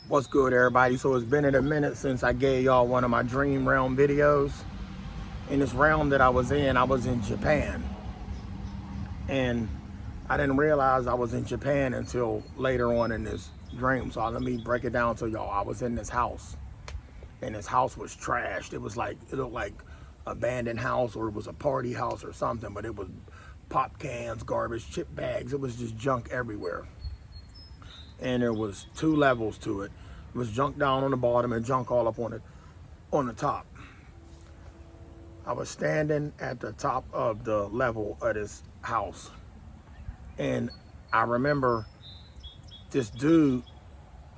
What's good, everybody? So it's been a minute since I gave y'all one of my Dream Realm videos. In this realm that I was in Japan. And I didn't realize I was in Japan until later on in this dream. So let me break it down to y'all. I was in this house, and this house was trashed. It looked like abandoned house, or it was a party house or something, but it was pop cans, garbage, chip bags. It was just junk everywhere. And there was two levels to it. It was junk down on the bottom and junk all up on the top. I was standing at the top of the level of this house, and I remember this dude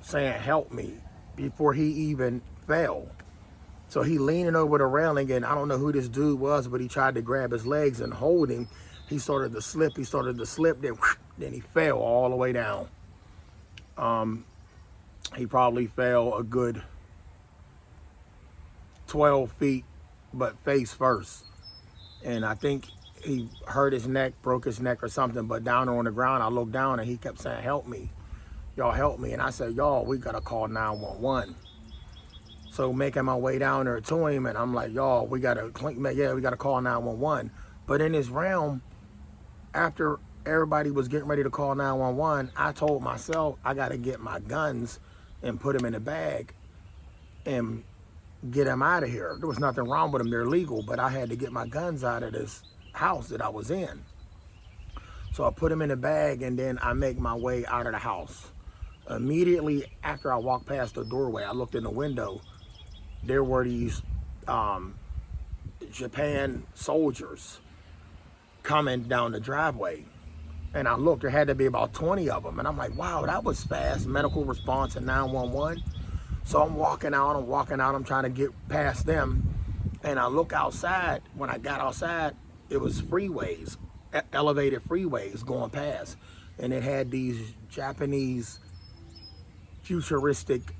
saying, "Help me," before he even fell. So he leaning over the railing, and I don't know who this dude was, but he tried to grab his legs and hold him. He started to slip, then he fell all the way down. He probably fell a good 12 feet, but face first. And I think he hurt his neck, broke his neck or something, but down there on the ground, I looked down and he kept saying, "Help me, y'all help me." And I said, "Y'all, we gotta call 911. So making my way down there to him, and I'm like, "Y'all, we gotta call 911. But in this realm, after everybody was getting ready to call 911, I told myself I gotta get my guns and put them in a bag and get them out of here. There was nothing wrong with them, they're legal, but I had to get my guns out of this house that I was in. So I put them in a bag, and then I make my way out of the house. Immediately after I walked past the doorway, I looked in the window. There were these Japan soldiers coming down the driveway. And I looked, there had to be about 20 of them. And I'm like, wow, that was fast. Medical response and 911. So I'm walking out, I'm trying to get past them. And I look outside. When I got outside, it was freeways, elevated freeways going past. And it had these Japanese futuristic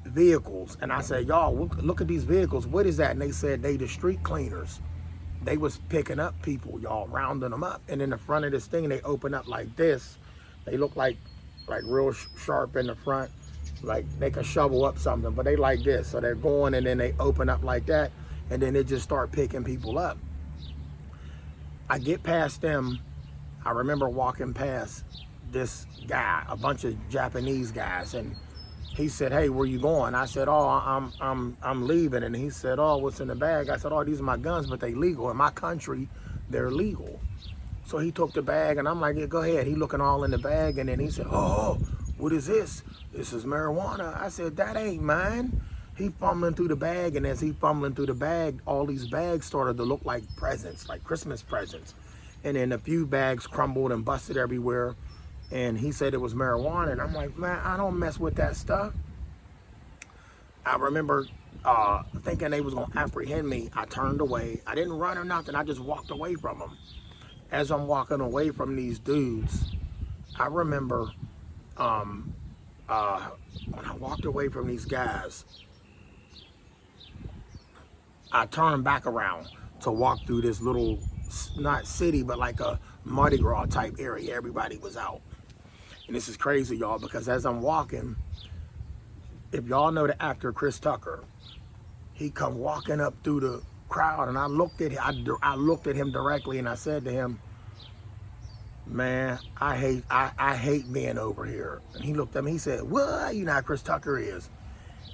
vehicles. And I said, "Y'all, look at these vehicles. What is that?" And they said, "They the street cleaners." They was picking up people, y'all, rounding them up. And in the front of this thing, they open up like this. They look like real sharp in the front, like they could shovel up something, but they like this. So they're going, and then they open up like that, and then they just start picking people up. I get past them. I remember walking past this guy, a bunch of Japanese guys, and he said, "Hey, where you going?" I said, "Oh, I'm leaving." And he said, "Oh, what's in the bag?" I said, "Oh, these are my guns, but they legal. In my country, they're legal." So he took the bag, and I'm like, "Yeah, go ahead." He looking all in the bag, and then he said, "Oh, what is this?" "This is marijuana." I said, "That ain't mine." He fumbling through the bag, and as he fumbling through the bag, all these bags started to look like presents, like Christmas presents. And then a few bags crumbled and busted everywhere. And he said it was marijuana, and I'm like, "Man, I don't mess with that stuff." I remember thinking they was gonna apprehend me. I turned away. I didn't run or nothing. I just walked away from them. As I'm walking away from these dudes, I remember when I walked away from these guys, I turned back around to walk through this little, not city, but like a Mardi Gras type area. Everybody was out. And this is crazy, y'all, because as I'm walking, if y'all know the actor Chris Tucker, he come walking up through the crowd, and I looked at him directly, and I said to him, "Man, I hate being over here." And he looked at me, he said, "What? You know how Chris Tucker is."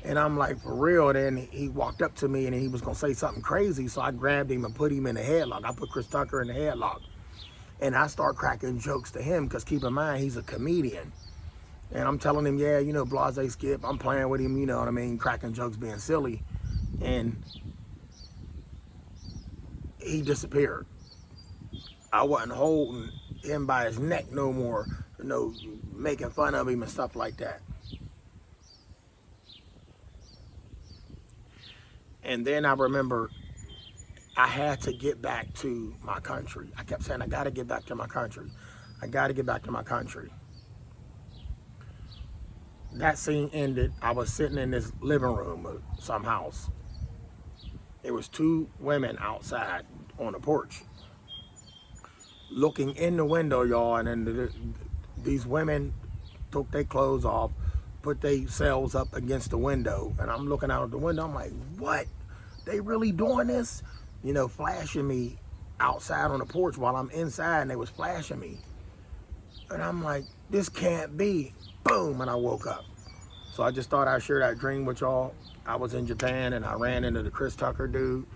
And I'm like, "For real?" Then he walked up to me, and he was gonna say something crazy, so I grabbed him and put him in a headlock. I put Chris Tucker in the headlock, and I start cracking jokes to him, because keep in mind, he's a comedian. And I'm telling him, "Yeah, you know, Blase Skip." I'm playing with him, you know what I mean, cracking jokes, being silly. And he disappeared. I wasn't holding him by his neck no more, you know, making fun of him and stuff like that. And then I remember I had to get back to my country. I kept saying, "I got to get back to my country. I got to get back to my country." That scene ended. I was sitting in this living room of some house. There was two women outside on the porch looking in the window, y'all, and then these women took their clothes off, put themselves up against the window, and I'm looking out the window. I'm like, what? They really doing this? You know, flashing me outside on the porch while I'm inside, and they was flashing me. And I'm like, this can't be. Boom, and I woke up. So I just thought I'd share that dream with y'all. I was in Japan, and I ran into the Chris Tucker dude.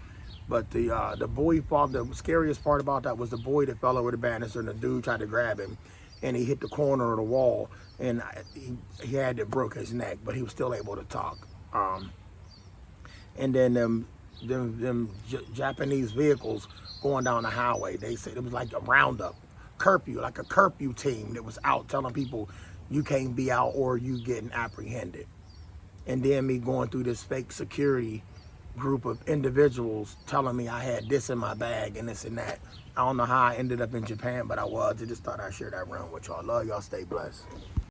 But the boy fall. The scariest part about that was the boy that fell over the banister, and the dude tried to grab him, and he hit the corner of the wall, and he had to broke his neck, but he was still able to talk. And then them Japanese vehicles going down the highway. They said it was like a roundup, curfew, like a curfew team that was out telling people you can't be out or you getting apprehended. And then me going through this fake security group of individuals telling me I had this in my bag and this and that. I don't know how I ended up in Japan, but I was. I just thought I'd share that around with y'all. Love y'all. Stay blessed.